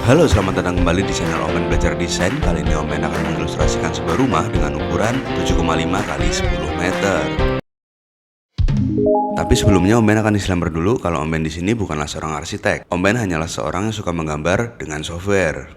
Halo, selamat datang kembali di channel Omen Belajar Desain. Kali ini Omen akan mengilustrasikan sebuah rumah dengan ukuran 7,5 kali 10 meter. Tapi sebelumnya Omen akan disclaimer dulu kalau Omen di sini bukanlah seorang arsitek. Omen hanyalah seorang yang suka menggambar dengan software.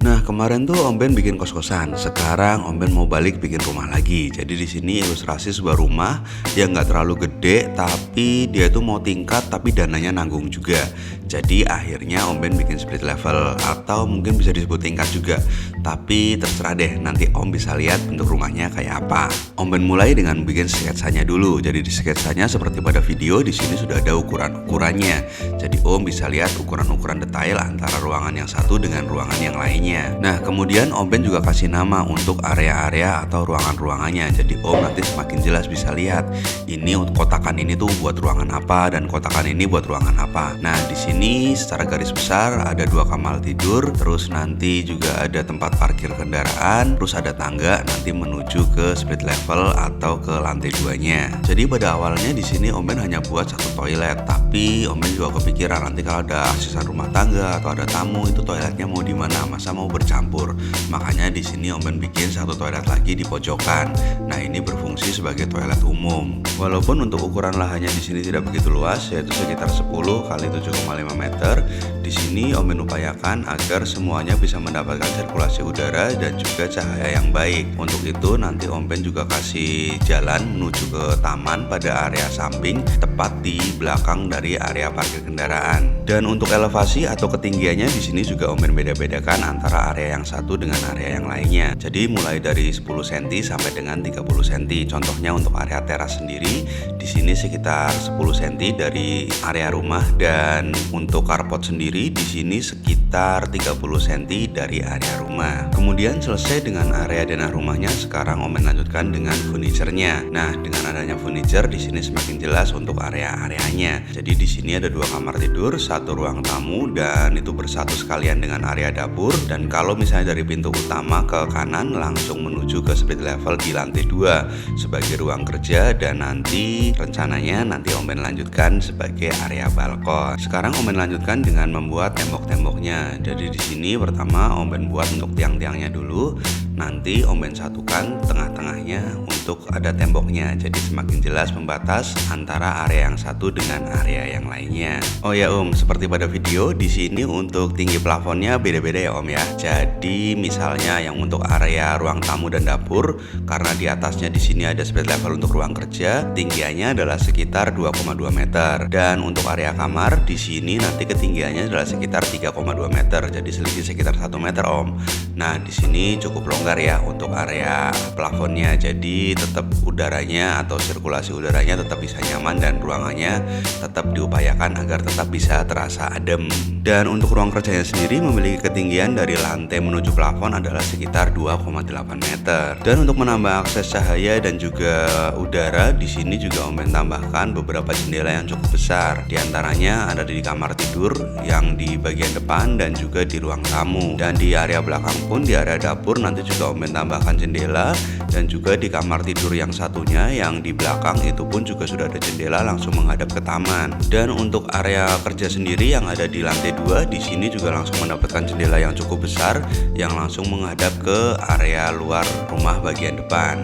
Nah, kemarin tuh Om Ben bikin kos-kosan. Sekarang Om Ben mau balik bikin rumah lagi. Jadi di sini ilustrasi sebuah rumah yang nggak terlalu gede, tapi dia tuh mau tingkat, tapi dananya nanggung juga. Jadi akhirnya Om Ben bikin split level, atau mungkin bisa disebut tingkat juga. Tapi terserah deh, nanti Om bisa lihat bentuk rumahnya kayak apa. Om Ben mulai dengan bikin sketsanya dulu. Jadi di sketsanya seperti pada video, di sini sudah ada ukuran-ukurannya. Jadi Om bisa lihat ukuran-ukuran detail antara ruangan yang satu dengan ruangan yang lainnya. Nah, kemudian Om Ben juga kasih nama untuk area-area atau ruangan-ruangannya. Jadi Om nanti semakin jelas bisa lihat ini kotakan ini tuh buat ruangan apa dan kotakan ini buat ruangan apa. Nah, di sini secara garis besar ada 2 kamar tidur, terus nanti juga ada tempat parkir kendaraan, terus ada tangga nanti menuju ke split level atau ke lantai 2-nya. Jadi pada awalnya di sini Om Ben hanya buat satu toilet, tapi Om Ben juga kepikiran nanti kalau ada asisten rumah tangga atau ada tamu itu toiletnya mau di mana, masa mau bercampur. Makanya di sini Om Ben bikin satu toilet lagi di pojokan. Nah, ini berfungsi sebagai toilet umum. Walaupun untuk ukuran lahannya di sini tidak begitu luas, yaitu sekitar 10 kali 7,5 meter. Di sini Om Ben upayakan agar semuanya bisa mendapatkan sirkulasi udara dan juga cahaya yang baik. Untuk itu nanti Om Ben juga kasih jalan menuju ke taman pada area samping, tepat di belakang dari area parkir kendaraan. Dan untuk elevasi atau ketinggiannya di sini juga Om Ben beda-bedakan antara area yang satu dengan area yang lainnya. Jadi mulai dari 10 cm sampai dengan 30 cm. Contohnya untuk area teras sendiri di sini sekitar 10 cm dari area rumah, dan untuk carport sendiri di sini sekitar 30 cm dari area rumah. Kemudian selesai dengan area denah rumahnya, sekarang Om Ben lanjutkan dengan furniture-nya. Nah, dengan adanya furniture di sini semakin jelas untuk area-areanya. Jadi di sini ada 2 kamar tidur, 1 ruang tamu, dan itu bersatu sekalian dengan area dapur. Dan kalau misalnya dari pintu utama ke kanan langsung menuju ke split level di lantai 2 sebagai ruang kerja, dan nanti rencananya nanti Om Ben lanjutkan sebagai area balkon. Sekarang Om Ben lanjutkan dengan membuat tembok-temboknya. Jadi di sini pertama Om Ben buat untuk tiang-tiangnya dulu. Nanti Om Ben satukan tengah-tengahnya untuk ada temboknya. Jadi semakin jelas membatas antara area yang satu dengan area yang lainnya. Oh ya Om, seperti pada video di sini untuk tinggi plafonnya beda-beda ya Om ya. Jadi misalnya yang untuk area ruang tamu dan dapur, karena di atasnya di sini ada split level untuk ruang kerja, tinggiannya adalah sekitar 2,2 meter. Dan untuk area kamar di sini nanti ketinggiannya adalah sekitar 3,2 meter. Jadi selisih sekitar 1 meter Om. Nah, di sini cukup longgar ya untuk area plafonnya. Jadi tetap udaranya atau sirkulasi udaranya tetap bisa nyaman dan ruangannya tetap diupayakan agar tetap bisa terasa adem. Dan untuk ruang kerjanya sendiri memiliki ketinggian dari lantai menuju plafon adalah sekitar 2,8 meter. Dan untuk menambah akses cahaya dan juga udara di sini juga Om Ben tambahkan beberapa jendela yang cukup besar. Di antaranya ada di kamar tidur yang di bagian depan dan juga di ruang tamu. Dan di area belakang pun di area dapur nanti juga Om Ben tambahkan jendela, dan juga di kamar tidur yang satunya yang di belakang itu pun juga sudah ada jendela langsung menghadap ke taman. Dan untuk area kerja sendiri yang ada di lantai 2 di sini juga langsung mendapatkan jendela yang cukup besar yang langsung menghadap ke area luar rumah bagian depan.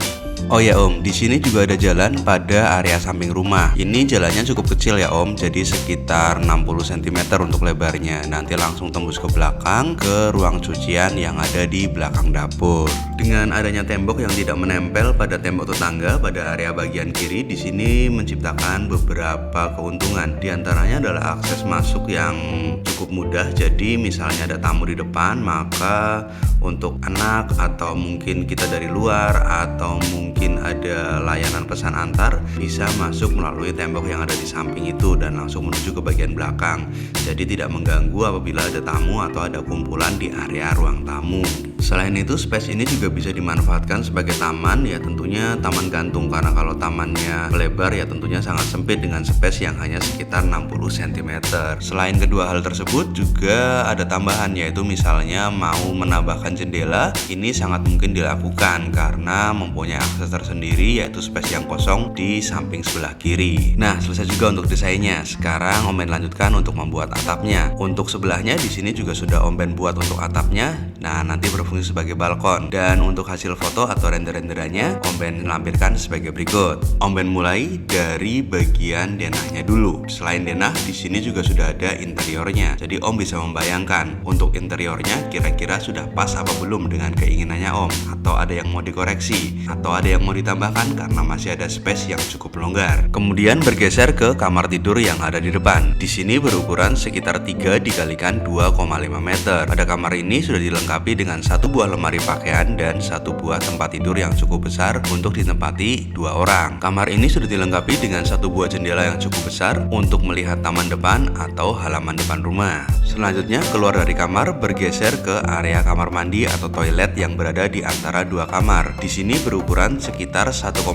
Oh ya Om, di sini juga ada jalan pada area samping rumah. Ini jalannya cukup kecil ya Om, jadi sekitar 60 cm untuk lebarnya. Nanti langsung tembus ke belakang ke ruang cucian yang ada di belakang dapur. Dengan adanya tembok yang tidak menempel pada tembok tetangga pada area bagian kiri, di sini menciptakan beberapa keuntungan. Di antaranya adalah akses masuk yang cukup mudah. Jadi misalnya ada tamu di depan, maka untuk anak atau mungkin kita dari luar atau mungkin ada layanan pesan antar bisa masuk melalui tembok yang ada di samping itu dan langsung menuju ke bagian belakang. Jadi tidak mengganggu apabila ada tamu atau ada kumpulan di area ruang tamu. Selain itu, space ini juga bisa dimanfaatkan sebagai taman, ya tentunya taman gantung, karena kalau tamannya melebar ya tentunya sangat sempit dengan space yang hanya sekitar 60 cm. Selain kedua hal tersebut juga ada tambahan, yaitu misalnya mau menambahkan jendela. Ini sangat mungkin dilakukan karena mempunyai akses tersendiri, yaitu space yang kosong di samping sebelah kiri. Nah, selesai juga untuk desainnya. Sekarang Om Ben lanjutkan untuk membuat atapnya. Untuk sebelahnya di sini juga sudah Om Ben buat untuk atapnya. Nah, nanti berfungsi sebagai balkon. Dan untuk hasil foto atau render-renderannya Om Ben lampirkan sebagai berikut. Om Ben mulai dari bagian denahnya dulu. Selain denah, di sini juga sudah ada interiornya. Jadi Om bisa membayangkan untuk interiornya kira-kira sudah pas apa belum dengan keinginannya Om, atau ada yang mau dikoreksi, atau ada yang mau ditambahkan karena masih ada space yang cukup longgar. Kemudian bergeser ke kamar tidur yang ada di depan. Di sini berukuran sekitar 3 dikalikan 2,5 meter. Pada kamar ini sudah dilengkapi dengan satu buah lemari pakaian dan satu buah tempat tidur yang cukup besar untuk ditempati 2 orang. Kamar ini sudah dilengkapi dengan satu buah jendela yang cukup besar untuk melihat taman depan atau halaman depan rumah. Selanjutnya keluar dari kamar, bergeser ke area kamar mandi atau toilet yang berada di antara 2 kamar. Di sini berukuran sekitar 1,2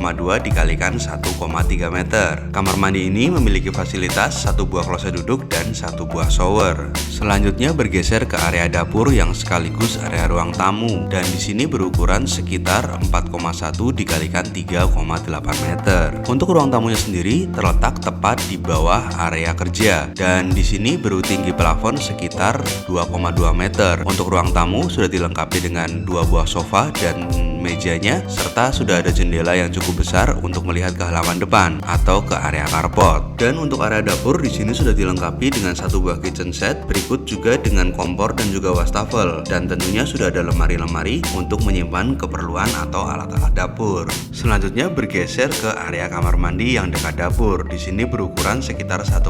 dikalikan 1,3 meter. Kamar mandi ini memiliki fasilitas satu buah kloset duduk dan satu buah shower. Selanjutnya bergeser ke area dapur yang sekaligus area ruang tamu, dan di sini berukuran sekitar 4,1 dikalikan 3,8 meter. Untuk ruang tamunya sendiri terletak tepat di bawah area kerja, dan di sini bertinggi plafon sekitar 2,2 meter. Untuk ruang tamu sudah dilengkapi dengan 2 buah sofa dan mejanya, serta sudah ada jendela yang cukup besar untuk melihat ke halaman depan atau ke area carport. Dan untuk area dapur di sini sudah dilengkapi dengan satu buah kitchen set, berikut juga dengan kompor dan juga wastafel, dan tentunya sudah ada lemari-lemari untuk menyimpan keperluan atau alat-alat dapur. Selanjutnya bergeser ke area kamar mandi yang dekat dapur. Di sini berukuran sekitar 1,1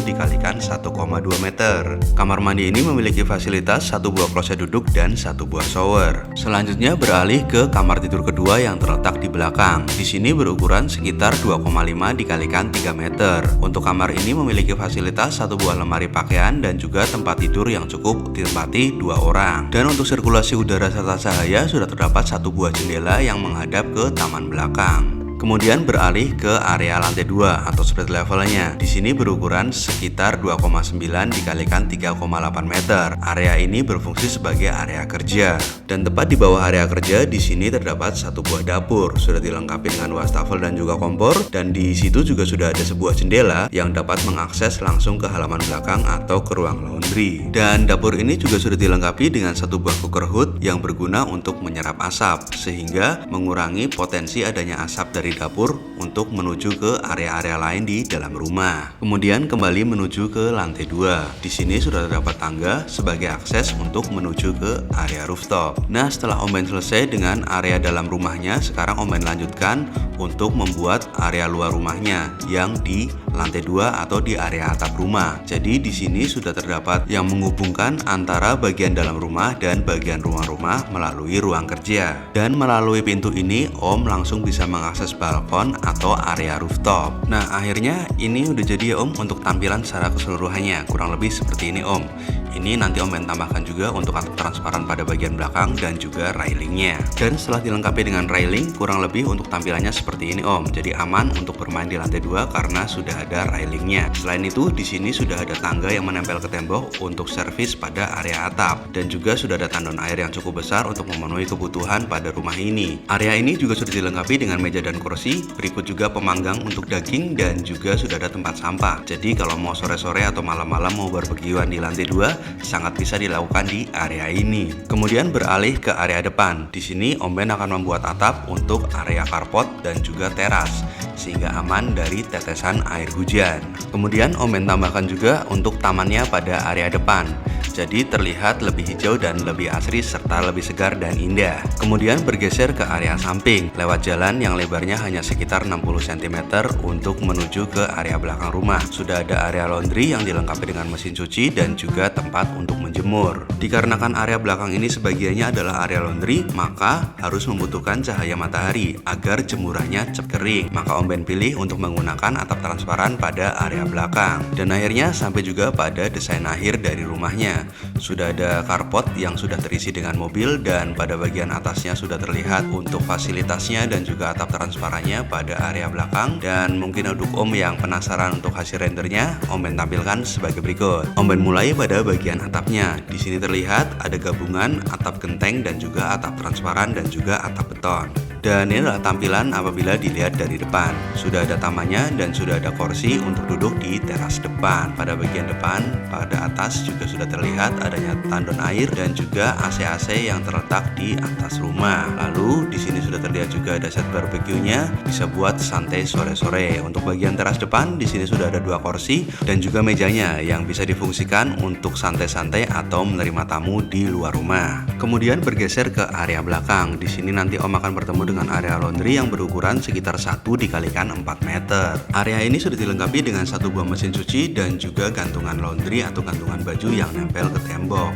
dikalikan 1,2 meter. Kamar mandi ini memiliki fasilitas satu buah kloset duduk dan satu buah shower. Selanjutnya beralih ke kamar tidur kedua yang terletak di belakang. Di sini berukuran sekitar 2,5 dikalikan 3 meter. Untuk kamar ini memiliki fasilitas satu buah lemari pakaian dan juga tempat tidur yang cukup ditempati 2 orang. Dan untuk sirkulasi udara serta cahaya sudah terdapat satu buah jendela yang menghadap ke taman belakang. Kemudian beralih ke area lantai 2 atau street levelnya. Di sini berukuran sekitar 2,9 dikalikan 3,8 meter. Area ini berfungsi sebagai area kerja. Dan tepat di bawah area kerja di sini terdapat satu buah dapur. Sudah dilengkapi dengan wastafel dan juga kompor, dan di situ juga sudah ada sebuah jendela yang dapat mengakses langsung ke halaman belakang atau ke ruang laundry. Dan dapur ini juga sudah dilengkapi dengan satu buah cooker hood yang berguna untuk menyerap asap, sehingga mengurangi potensi adanya asap dari dapur untuk menuju ke area-area lain di dalam rumah. Kemudian kembali menuju ke lantai 2. Di sini sudah terdapat tangga sebagai akses untuk menuju ke area rooftop. Nah, setelah Om Ben selesai dengan area dalam rumahnya, sekarang Om Ben lanjutkan untuk membuat area luar rumahnya yang di lantai 2 atau di area atap rumah. Jadi di sini sudah terdapat yang menghubungkan antara bagian dalam rumah dan bagian rumah melalui ruang kerja. Dan melalui pintu ini Om langsung bisa mengakses balkon atau area rooftop. Nah, akhirnya ini udah jadi ya Om untuk tampilan secara keseluruhannya. Kurang lebih seperti ini Om. Ini nanti Om Ben tambahkan juga untuk atap transparan pada bagian belakang dan juga railingnya. Dan setelah dilengkapi dengan railing, kurang lebih untuk tampilannya seperti ini Om. Jadi aman untuk bermain di lantai 2 karena sudah ada railingnya. Selain itu, di sini sudah ada tangga yang menempel ke tembok untuk servis pada area atap, dan juga sudah ada tandon air yang cukup besar untuk memenuhi kebutuhan pada rumah ini. Area ini juga sudah dilengkapi dengan meja dan kursi, berikut juga pemanggang untuk daging, dan juga sudah ada tempat sampah. Jadi kalau mau sore-sore atau malam-malam mau barbekyuan di lantai 2, sangat bisa dilakukan di area ini. Kemudian beralih ke area depan. Di sini Om Ben akan membuat atap untuk area carport dan juga teras, sehingga aman dari tetesan air hujan. Kemudian Om Ben tambahkan juga untuk tamannya pada area depan. Jadi terlihat lebih hijau dan lebih asri serta lebih segar dan indah. Kemudian bergeser ke area samping lewat jalan yang lebarnya hanya sekitar 60 cm untuk menuju ke area belakang rumah. Sudah ada area laundry yang dilengkapi dengan mesin cuci dan juga tempat untuk menjemur. Dikarenakan area belakang ini sebagiannya adalah area laundry, maka harus membutuhkan cahaya matahari agar jemurannya cepat kering. Maka Om Om Ben pilih untuk menggunakan atap transparan pada area belakang. Dan akhirnya sampai juga pada desain akhir dari rumahnya. Sudah ada carport yang sudah terisi dengan mobil dan pada bagian atasnya sudah terlihat untuk fasilitasnya dan juga atap transparannya pada area belakang. Dan mungkin untuk Om yang penasaran untuk hasil rendernya, Om Ben tampilkan sebagai berikut. Om Ben mulai pada bagian atapnya. Di sini terlihat ada gabungan atap genteng dan juga atap transparan dan juga atap beton. Dan ini adalah tampilan apabila dilihat dari depan. Sudah ada tamannya dan sudah ada kursi untuk duduk di teras depan. Pada bagian depan, pada atas juga sudah terlihat adanya tandon air dan juga AC-AC yang terletak di atas rumah. Lalu di sini sudah terlihat juga ada set barbecue-nya, bisa buat santai sore-sore. Untuk bagian teras depan, di sini sudah ada 2 kursi dan juga mejanya yang bisa difungsikan untuk santai-santai atau menerima tamu di luar rumah. Kemudian bergeser ke area belakang. Di sini nanti Om akan bertemu dengan area laundry yang berukuran sekitar 1 dikalikan 4 meter. Area ini sudah dilengkapi dengan 1 buah mesin cuci dan juga gantungan laundry atau gantungan baju yang nempel ke tembok.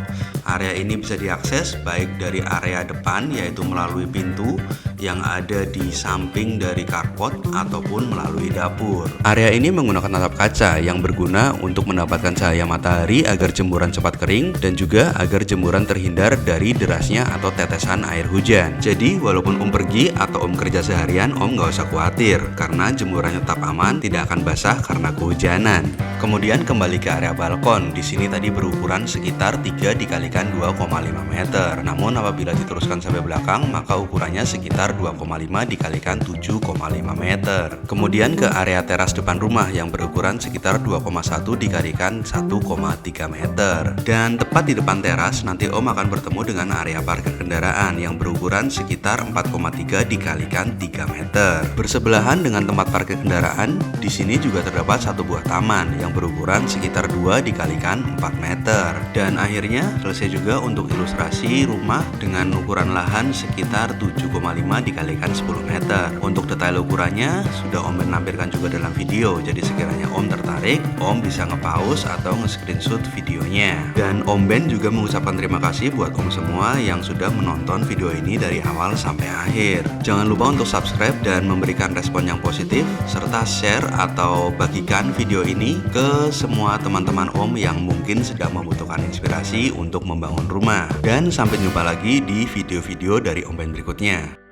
Area ini bisa diakses baik dari area depan yaitu melalui pintu yang ada di samping dari carport ataupun melalui dapur. Area ini menggunakan atap kaca yang berguna untuk mendapatkan cahaya matahari agar jemuran cepat kering dan juga agar jemuran terhindar dari derasnya atau tetesan air hujan. Jadi walaupun Om pergi atau Om kerja seharian, Om nggak usah khawatir karena jemurannya tetap aman, tidak akan basah karena kehujanan. Kemudian kembali ke area balkon. Di sini tadi berukuran sekitar 3 dikalikan 2,5 meter. Namun apabila diteruskan sampai belakang, maka ukurannya sekitar 2,5 dikalikan 7,5 meter. Kemudian ke area teras depan rumah yang berukuran sekitar 2,1 dikalikan 1,3 meter. Dan tepat di depan teras nanti Om akan bertemu dengan area parkir kendaraan yang berukuran sekitar 4,3 dikalikan 3 meter. Bersebelahan dengan tempat parkir kendaraan, di sini juga terdapat 1 buah taman yang berukuran sekitar 2 dikalikan 4 meter. Dan akhirnya selesai juga untuk ilustrasi rumah dengan ukuran lahan sekitar 7,5 dikalikan 10 meter. Untuk detail ukurannya sudah Om Ben lampirkan juga dalam video. Jadi sekiranya Om tertarik, Om bisa nge-pause atau nge-screenshot videonya. Dan Om Ben juga mengucapkan terima kasih buat Om semua yang sudah menonton video ini dari awal sampai akhir. Jangan lupa untuk subscribe dan memberikan respon yang positif serta share atau bagikan video ini ke semua teman-teman Om yang mungkin sedang membutuhkan inspirasi untuk membangun rumah. Dan sampai jumpa lagi di video-video dari Om Ben berikutnya.